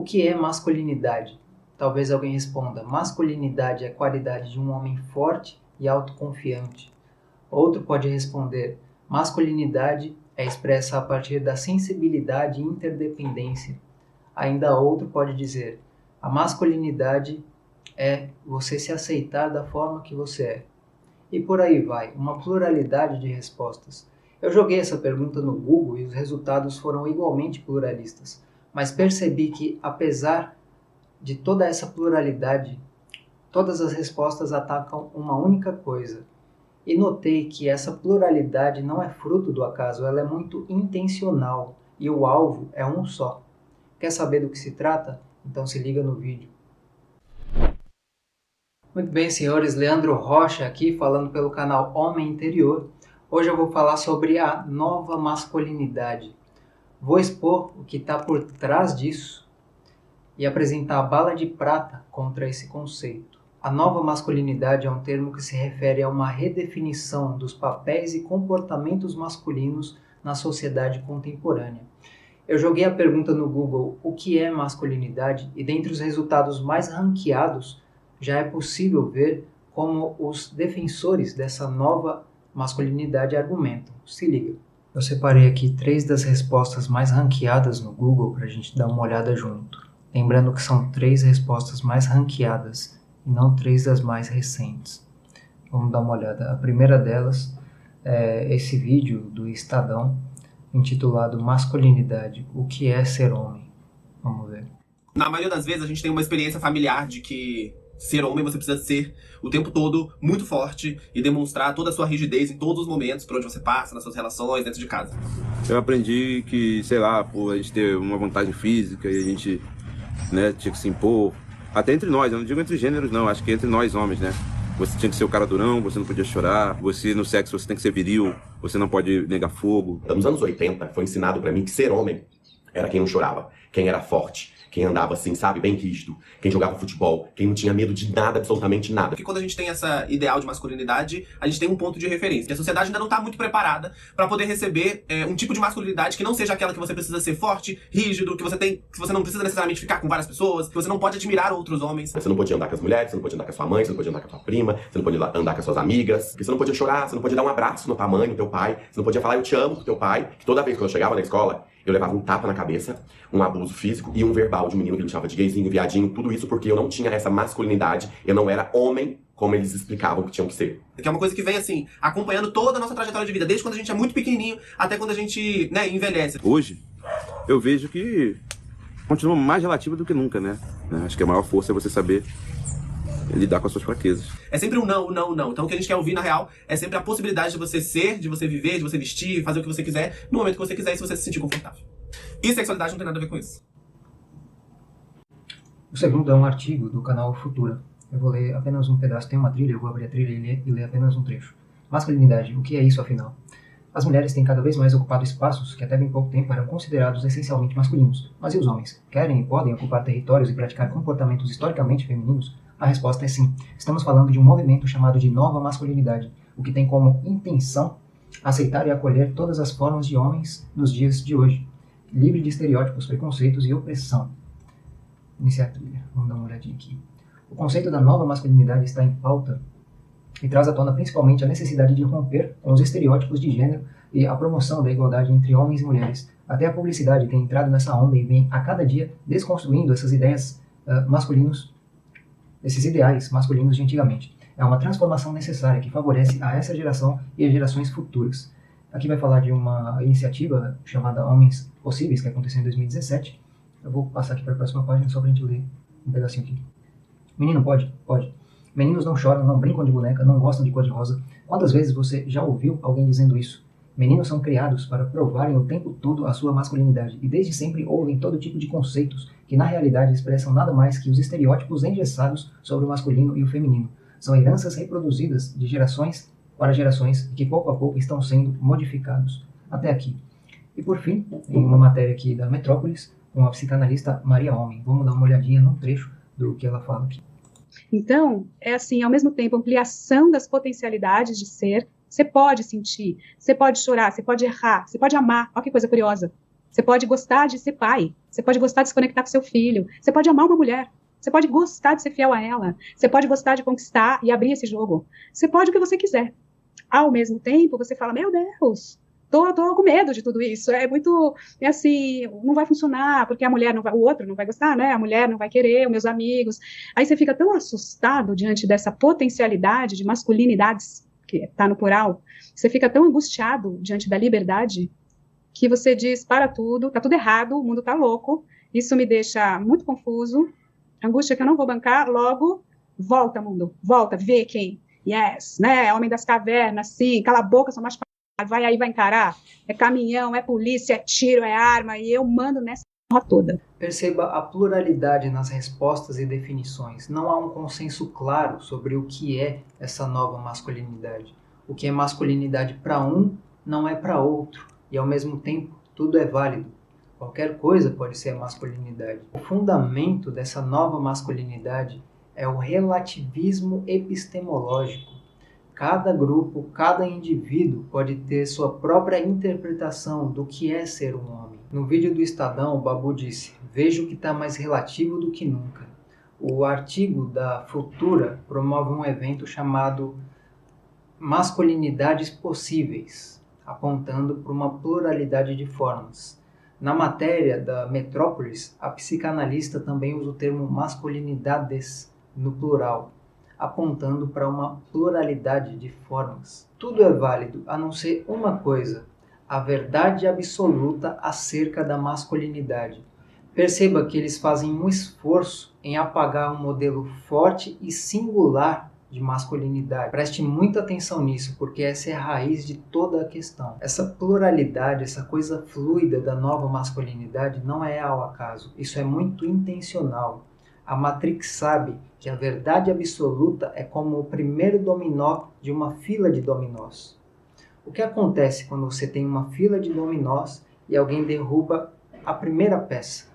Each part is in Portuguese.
que é masculinidade? Talvez alguém responda: masculinidade é a qualidade de um homem forte e autoconfiante. Outro pode responder: masculinidade é expressa a partir da sensibilidade e interdependência. Ainda outro pode dizer: a masculinidade é você se aceitar da forma que você é. E por aí vai, uma pluralidade de respostas. Eu joguei essa pergunta no Google e os resultados foram igualmente pluralistas, mas percebi que, apesar de toda essa pluralidade, todas as respostas atacam uma única coisa. E notei que essa pluralidade não é fruto do acaso, ela é muito intencional e o alvo é um só. Quer saber do que se trata? Então se liga no vídeo. Muito bem, senhores, Leandro Rocha aqui falando pelo canal Homem Interior. Hoje eu vou falar sobre a nova masculinidade. Vou expor o que está por trás disso e apresentar a bala de prata contra esse conceito. A nova masculinidade é um termo que se refere a uma redefinição dos papéis e comportamentos masculinos na sociedade contemporânea. Eu joguei a pergunta no Google: o que é masculinidade? E dentre os resultados mais ranqueados, já é possível ver como os defensores dessa nova masculinidade argumentam. Se liga. Eu separei aqui 3 das respostas mais ranqueadas no Google para a gente dar uma olhada junto. Lembrando que são 3 respostas mais ranqueadas e não 3 das mais recentes. Vamos dar uma olhada. A primeira delas é esse vídeo do Estadão, intitulado Masculinidade, o que é ser homem? Vamos ver. Na maioria das vezes a gente tem uma experiência familiar de que ser homem você precisa ser o tempo todo muito forte e demonstrar toda a sua rigidez em todos os momentos por onde você passa, nas suas relações, dentro de casa. Eu aprendi que, sei lá, por a gente ter uma vantagem física e a gente, né, tinha que se impor. Até entre nós, eu não digo entre gêneros não, acho que entre nós homens, né? Você tinha que ser o cara durão, você não podia chorar, você no sexo você tem que ser viril, você não pode negar fogo. Nos anos 80 foi ensinado pra mim que ser homem era quem não chorava, quem era forte, quem andava assim, sabe, bem rígido, quem jogava futebol, quem não tinha medo de nada, absolutamente nada. Porque quando a gente tem essa ideal de masculinidade, a gente tem um ponto de referência. E a sociedade ainda não tá muito preparada pra poder receber um tipo de masculinidade que não seja aquela que você precisa ser forte, rígido, que você não precisa necessariamente ficar com várias pessoas, que você não pode admirar outros homens. Você não podia andar com as mulheres, você não podia andar com a sua mãe, você não podia andar com a sua prima, você não podia andar com as suas amigas, você não podia chorar, você não podia dar um abraço na tua mãe, no teu pai, você não podia falar eu te amo pro teu pai, que toda vez que eu chegava na escola, eu levava um tapa na cabeça, um abuso físico e um verbal de um menino que ele chamava de gayzinho, viadinho, tudo isso porque eu não tinha essa masculinidade, eu não era homem como eles explicavam que tinham que ser. Que é uma coisa que vem assim, acompanhando toda a nossa trajetória de vida, desde quando a gente é muito pequenininho até quando a gente, né, envelhece. Hoje, eu vejo que continua mais relativa do que nunca, né? Acho que a maior força é você saber lidar com as suas fraquezas. É sempre um não, não, não. Então o que a gente quer ouvir, na real, é sempre a possibilidade de você ser, de você viver, de você vestir, fazer o que você quiser, no momento que você quiser e se você se sentir confortável. E sexualidade não tem nada a ver com isso. O segundo é um artigo do canal Futura. Eu vou ler apenas um pedaço, tem uma trilha, eu vou abrir a trilha e ler apenas um trecho. Masculinidade, o que é isso afinal? As mulheres têm cada vez mais ocupado espaços que até bem pouco tempo eram considerados essencialmente masculinos. Mas e os homens? Querem e podem ocupar territórios e praticar comportamentos historicamente femininos? A resposta é sim. Estamos falando de um movimento chamado de nova masculinidade, o que tem como intenção aceitar e acolher todas as formas de homens nos dias de hoje, livre de estereótipos, preconceitos e opressão. Iniciar a trilha. Vamos dar uma olhadinha aqui. O conceito da nova masculinidade está em pauta e traz à tona principalmente a necessidade de romper com os estereótipos de gênero e a promoção da igualdade entre homens e mulheres. Até a publicidade tem entrado nessa onda e vem a cada dia desconstruindo essas ideias esses ideais masculinos de antigamente. É uma transformação necessária que favorece a essa geração e as gerações futuras. Aqui vai falar de uma iniciativa chamada Homens Possíveis, que aconteceu em 2017. Eu vou passar aqui para a próxima página só para a gente ler um pedacinho aqui. Menino pode? Pode. Meninos não choram, não brincam de boneca, não gostam de cor-de-rosa. Quantas vezes você já ouviu alguém dizendo isso? Meninos são criados para provarem o tempo todo a sua masculinidade e desde sempre ouvem todo tipo de conceitos que na realidade expressam nada mais que os estereótipos engessados sobre o masculino e o feminino. São heranças reproduzidas de gerações para gerações e que pouco a pouco estão sendo modificados. Até aqui. E por fim, em uma matéria aqui da Metrópolis, com a psicanalista Maria Homem. Vamos dar uma olhadinha num trecho do que ela fala aqui. Então, é assim, ao mesmo tempo, ampliação das potencialidades de ser. Você pode sentir, você pode chorar, você pode errar, você pode amar. Olha que coisa curiosa. Você pode gostar de ser pai, você pode gostar de se conectar com seu filho, você pode amar uma mulher, você pode gostar de ser fiel a ela, você pode gostar de conquistar e abrir esse jogo, você pode o que você quiser. Ao mesmo tempo, você fala, meu Deus, tô com medo de tudo isso, é assim, não vai funcionar, porque a mulher não vai, o outro não vai gostar, né? A mulher não vai querer, os meus amigos. Aí você fica tão assustado diante dessa potencialidade de masculinidades, que está no plural, você fica tão angustiado diante da liberdade, que você diz, para tudo, tá tudo errado, o mundo tá louco, isso me deixa muito confuso, angústia que eu não vou bancar, logo, volta, mundo, volta, vê quem, yes, né, homem das cavernas, sim, cala a boca, sou mais vai aí, vai encarar, é caminhão, é polícia, é tiro, é arma, e eu mando nessa porra toda. Perceba a pluralidade nas respostas e definições. Não há um consenso claro sobre o que é essa nova masculinidade. O que é masculinidade para um não é para outro. E ao mesmo tempo, tudo é válido. Qualquer coisa pode ser masculinidade. O fundamento dessa nova masculinidade é o relativismo epistemológico. Cada grupo, cada indivíduo pode ter sua própria interpretação do que é ser um homem. No vídeo do Estadão, o Babu disse: "Vejo que está mais relativo do que nunca." O artigo da Futura promove um evento chamado Masculinidades Possíveis, apontando para uma pluralidade de formas. Na matéria da Metrópolis, a psicanalista também usa o termo masculinidades no plural, apontando para uma pluralidade de formas. Tudo é válido, a não ser uma coisa: a verdade absoluta acerca da masculinidade. Perceba que eles fazem um esforço em apagar um modelo forte e singular de masculinidade. Preste muita atenção nisso, porque essa é a raiz de toda a questão. Essa pluralidade, essa coisa fluida da nova masculinidade não é ao acaso. Isso é muito intencional. A Matrix sabe que a verdade absoluta é como o primeiro dominó de uma fila de dominós. O que acontece quando você tem uma fila de dominós e alguém derruba a primeira peça?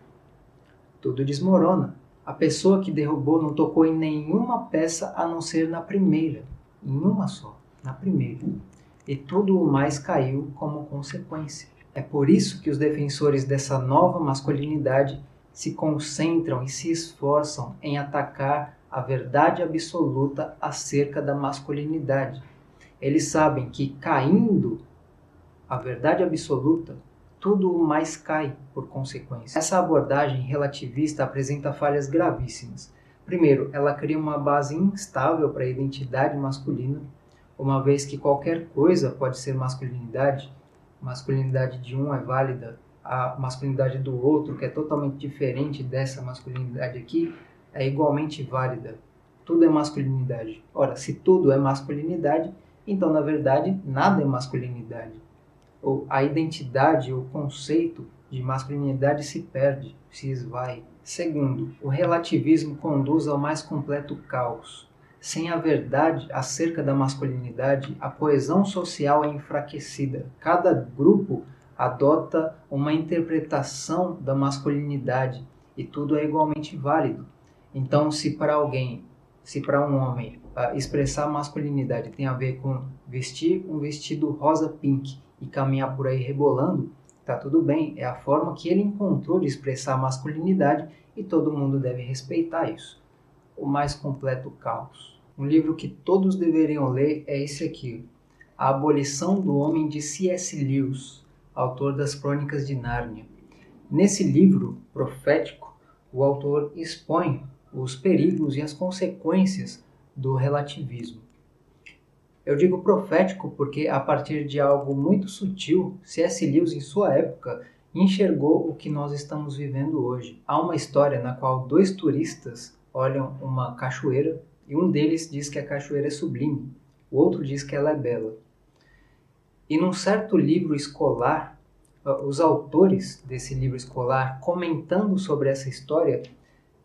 Tudo desmorona. A pessoa que derrubou não tocou em nenhuma peça a não ser na primeira. Em uma só, na primeira. E tudo o mais caiu como consequência. É por isso que os defensores dessa nova masculinidade se concentram e se esforçam em atacar a verdade absoluta acerca da masculinidade. Eles sabem que, caindo a verdade absoluta, tudo o mais cai por consequência. Essa abordagem relativista apresenta falhas gravíssimas. Primeiro, ela cria uma base instável para a identidade masculina, uma vez que qualquer coisa pode ser masculinidade. A masculinidade de um é válida, a masculinidade do outro, que é totalmente diferente dessa masculinidade aqui, é igualmente válida. Tudo é masculinidade. Ora, se tudo é masculinidade, então, na verdade, nada é masculinidade. A identidade, o conceito de masculinidade se perde, se esvai. Segundo, o relativismo conduz ao mais completo caos. Sem a verdade acerca da masculinidade, a coesão social é enfraquecida. Cada grupo adota uma interpretação da masculinidade e tudo é igualmente válido. Então, se para um homem, expressar masculinidade tem a ver com vestir um vestido rosa pink e caminhar por aí rebolando, tá tudo bem, é a forma que ele encontrou de expressar a masculinidade e todo mundo deve respeitar isso. O mais completo caos. Um livro que todos deveriam ler é esse aqui, A Abolição do Homem, de C.S. Lewis, autor das Crônicas de Nárnia. Nesse livro profético, o autor expõe os perigos e as consequências do relativismo. Eu digo profético porque, a partir de algo muito sutil, C.S. Lewis, em sua época, enxergou o que nós estamos vivendo hoje. Há uma história na qual dois turistas olham uma cachoeira e um deles diz que a cachoeira é sublime, o outro diz que ela é bela. E num certo livro escolar, os autores desse livro escolar, comentando sobre essa história,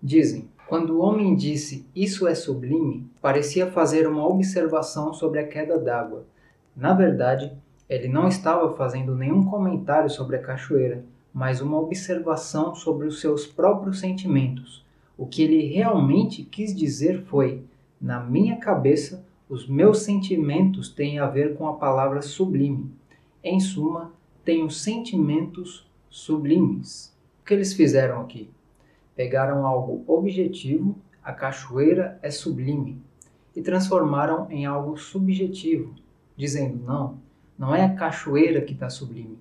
dizem: quando o homem disse "isso é sublime", parecia fazer uma observação sobre a queda d'água. Na verdade, ele não estava fazendo nenhum comentário sobre a cachoeira, mas uma observação sobre os seus próprios sentimentos. O que ele realmente quis dizer foi: na minha cabeça, os meus sentimentos têm a ver com a palavra sublime. Em suma, tenho sentimentos sublimes. O que eles fizeram aqui? Pegaram algo objetivo, a cachoeira é sublime, e transformaram em algo subjetivo, dizendo, não é a cachoeira que está sublime.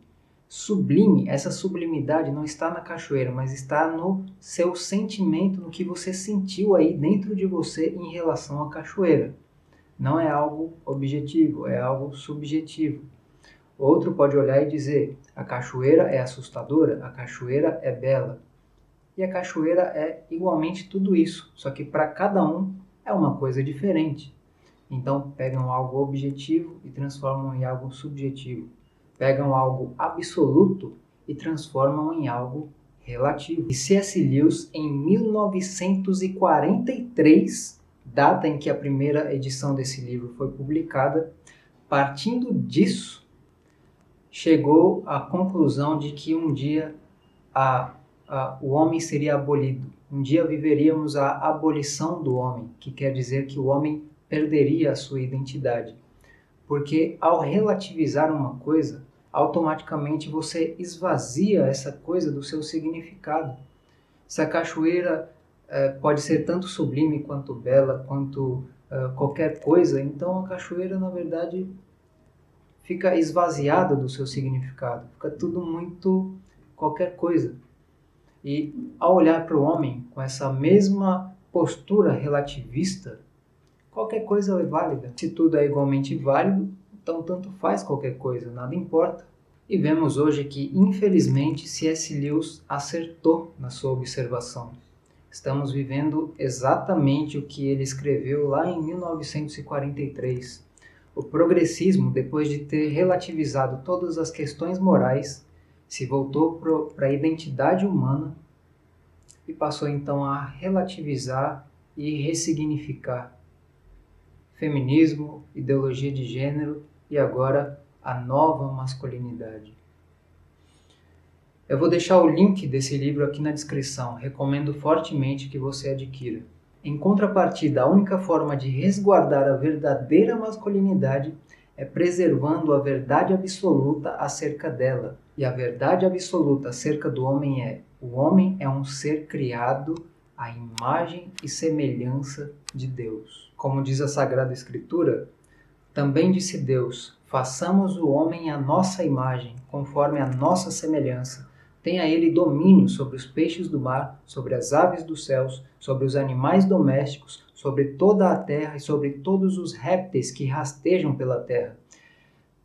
Sublime, essa sublimidade não está na cachoeira, mas está no seu sentimento, no que você sentiu aí dentro de você em relação à cachoeira. Não é algo objetivo, é algo subjetivo. Outro pode olhar e dizer, a cachoeira é assustadora, a cachoeira é bela. E a cachoeira é igualmente tudo isso, só que para cada um é uma coisa diferente. Então pegam algo objetivo e transformam em algo subjetivo. Pegam algo absoluto e transformam em algo relativo. E C.S. Lewis, em 1943, data em que a primeira edição desse livro foi publicada, partindo disso, chegou à conclusão de que um dia o homem seria abolido. Um dia viveríamos a abolição do homem, que quer dizer que o homem perderia a sua identidade. Porque ao relativizar uma coisa, automaticamente você esvazia essa coisa do seu significado. Se a cachoeira pode ser tanto sublime quanto bela, quanto qualquer coisa, então a cachoeira, na verdade, fica esvaziada do seu significado. Fica tudo muito qualquer coisa. E ao olhar para o homem com essa mesma postura relativista, qualquer coisa é válida. Se tudo é igualmente válido, então tanto faz qualquer coisa, nada importa. E vemos hoje que, infelizmente, C.S. Lewis acertou na sua observação. Estamos vivendo exatamente o que ele escreveu lá em 1943. O progressismo, depois de ter relativizado todas as questões morais, se voltou para a identidade humana e passou então a relativizar e ressignificar feminismo, ideologia de gênero e agora a nova masculinidade. Eu vou deixar o link desse livro aqui na descrição, recomendo fortemente que você adquira. Em contrapartida, a única forma de resguardar a verdadeira masculinidade é preservando a verdade absoluta acerca dela. E a verdade absoluta acerca do homem é: o homem é um ser criado à imagem e semelhança de Deus. Como diz a Sagrada Escritura, também disse Deus: façamos o homem à nossa imagem, conforme a nossa semelhança. Tenha ele domínio sobre os peixes do mar, sobre as aves dos céus, sobre os animais domésticos, sobre toda a terra e sobre todos os répteis que rastejam pela terra.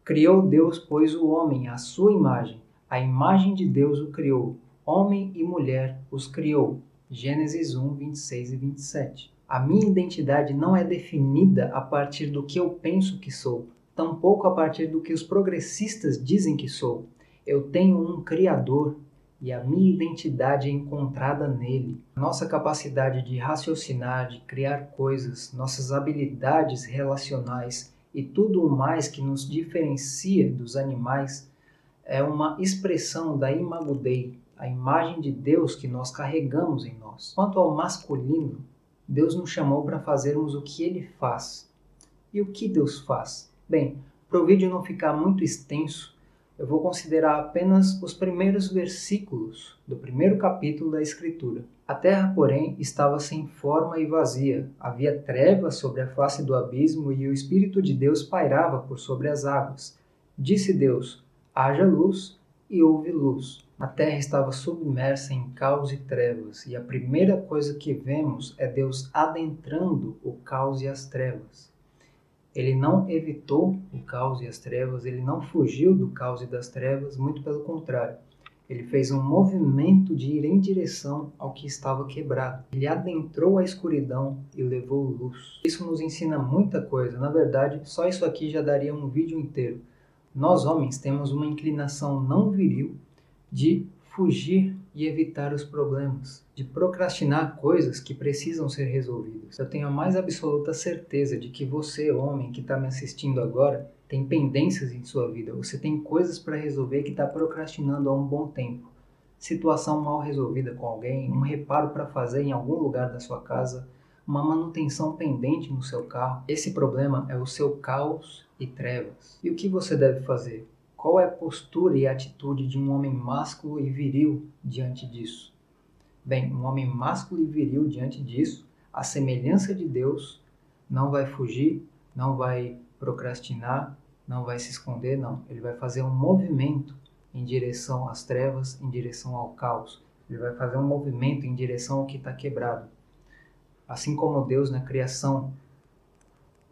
Criou Deus, pois, o homem à sua imagem. A imagem de Deus o criou. Homem e mulher os criou. Gênesis 1, 26 e 27. A minha identidade não é definida a partir do que eu penso que sou, tampouco a partir do que os progressistas dizem que sou. Eu tenho um Criador e a minha identidade é encontrada nele. Nossa capacidade de raciocinar, de criar coisas, nossas habilidades relacionais e tudo o mais que nos diferencia dos animais é uma expressão da Imago Dei, a imagem de Deus que nós carregamos em nós. Quanto ao masculino, Deus nos chamou para fazermos o que Ele faz. E o que Deus faz? Bem, para o vídeo não ficar muito extenso, eu vou considerar apenas os primeiros versículos do primeiro capítulo da Escritura. A terra, porém, estava sem forma e vazia. Havia trevas sobre a face do abismo e o Espírito de Deus pairava por sobre as águas. Disse Deus: haja luz, e houve luz. A terra estava submersa em caos e trevas, e a primeira coisa que vemos é Deus adentrando o caos e as trevas. Ele não evitou o caos e as trevas, ele não fugiu do caos e das trevas, muito pelo contrário. Ele fez um movimento de ir em direção ao que estava quebrado. Ele adentrou a escuridão e levou luz. Isso nos ensina muita coisa. Na verdade, só isso aqui já daria um vídeo inteiro. Nós, homens, temos uma inclinação não viril de fugir e evitar os problemas, de procrastinar coisas que precisam ser resolvidas. Eu tenho a mais absoluta certeza de que você, homem, que está me assistindo agora, tem pendências em sua vida. Você tem coisas para resolver que está procrastinando há um bom tempo. Situação mal resolvida com alguém, um reparo para fazer em algum lugar da sua casa, uma manutenção pendente no seu carro. Esse problema é o seu caos e trevas. E o que você deve fazer? Qual é a postura e a atitude de um homem másculo e viril diante disso? Bem, um homem másculo e viril diante disso, à semelhança de Deus, não vai fugir, não vai procrastinar, não vai se esconder, não. Ele vai fazer um movimento em direção às trevas, em direção ao caos. Ele vai fazer um movimento em direção ao que está quebrado. Assim como Deus na criação,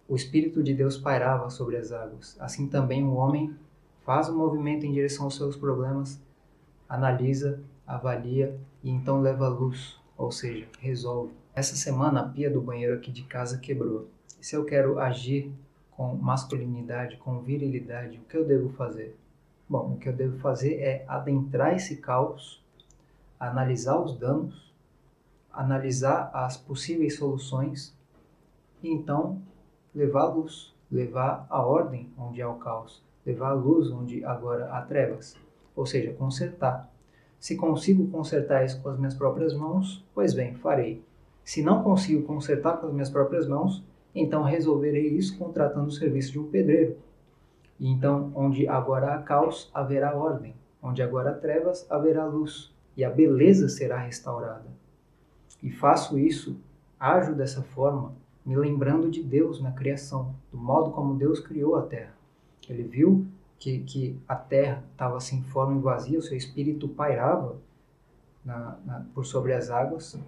o Espírito de Deus pairava sobre as águas. Assim também o homem faz um movimento em direção aos seus problemas, analisa, avalia e então leva à luz, ou seja, resolve. Essa semana a pia do banheiro aqui de casa quebrou. E se eu quero agir com masculinidade, com virilidade, o que eu devo fazer? Bom, o que eu devo fazer é adentrar esse caos, analisar os danos, analisar as possíveis soluções e então levar a luz, levar a ordem onde há o caos, levar a luz onde agora há trevas, ou seja, consertar. Se consigo consertar isso com as minhas próprias mãos, pois bem, farei. Se não consigo consertar com as minhas próprias mãos, então resolverei isso contratando o serviço de um pedreiro. E então, onde agora há caos, haverá ordem. Onde agora há trevas, haverá luz. E a beleza será restaurada. E faço isso, ajo dessa forma, me lembrando de Deus na criação, do modo como Deus criou a terra. Ele viu que a terra estava sem forma e vazia, o seu espírito pairava por sobre as águas.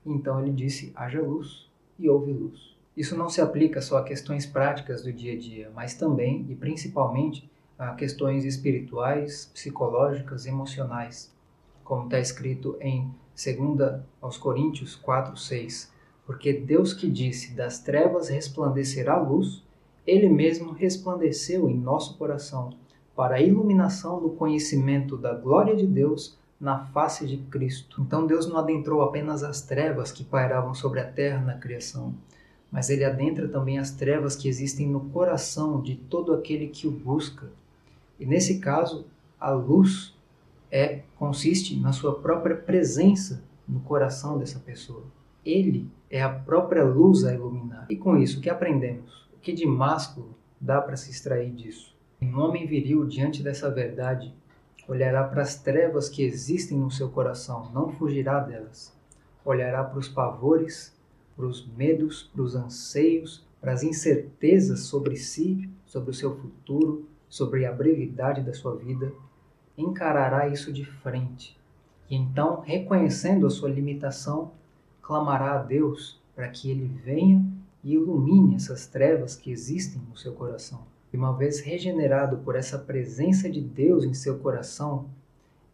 Então ele disse, haja luz, e houve luz. Isso não se aplica só a questões práticas do dia a dia, mas também e principalmente a questões espirituais, psicológicas, emocionais, como está escrito em 2 aos Coríntios 4:6. Porque Deus que disse, das trevas resplandecerá a luz, Ele mesmo resplandeceu em nosso coração, para a iluminação do conhecimento da glória de Deus na face de Cristo. Então Deus não adentrou apenas as trevas que pairavam sobre a terra na criação, mas Ele adentra também as trevas que existem no coração de todo aquele que o busca. E nesse caso, a luz consiste na sua própria presença no coração dessa pessoa. Ele é a própria luz a iluminar. E com isso, o que aprendemos? O que de másculo dá para se extrair disso? Um homem viril, diante dessa verdade, olhará para as trevas que existem no seu coração, não fugirá delas. Olhará para os pavores, para os medos, para os anseios, para as incertezas sobre si, sobre o seu futuro, sobre a brevidade da sua vida. Encarará isso de frente. E então, reconhecendo a sua limitação, clamará a Deus para que Ele venha e ilumine essas trevas que existem no seu coração. E uma vez regenerado por essa presença de Deus em seu coração,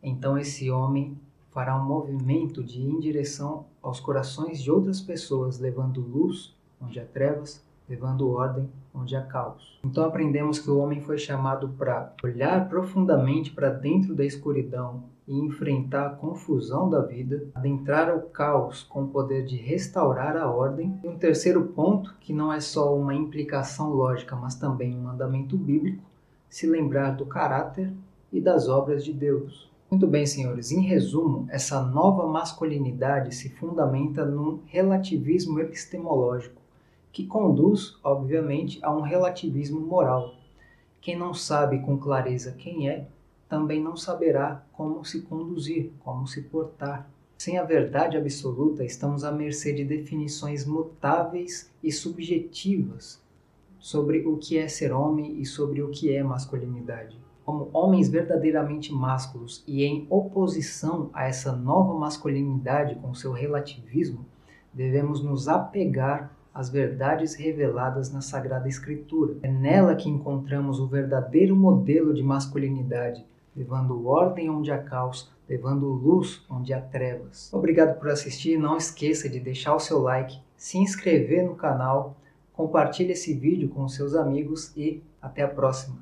então esse homem fará um movimento de ir em direção aos corações de outras pessoas, levando luz onde há trevas, levando ordem onde há caos. Então aprendemos que o homem foi chamado para olhar profundamente para dentro da escuridão e enfrentar a confusão da vida, adentrar o caos com o poder de restaurar a ordem. E um terceiro ponto, que não é só uma implicação lógica, mas também um mandamento bíblico, se lembrar do caráter e das obras de Deus. Muito bem, senhores, em resumo, essa nova masculinidade se fundamenta num relativismo epistemológico, que conduz, obviamente, a um relativismo moral. Quem não sabe com clareza quem é, também não saberá como se conduzir, como se portar. Sem a verdade absoluta, estamos à mercê de definições mutáveis e subjetivas sobre o que é ser homem e sobre o que é masculinidade. Como homens verdadeiramente másculos e em oposição a essa nova masculinidade com seu relativismo, devemos nos apegar às verdades reveladas na Sagrada Escritura. É nela que encontramos o verdadeiro modelo de masculinidade, levando ordem onde há caos, levando luz onde há trevas. Obrigado por assistir, não esqueça de deixar o seu like, se inscrever no canal, compartilhe esse vídeo com seus amigos e até a próxima.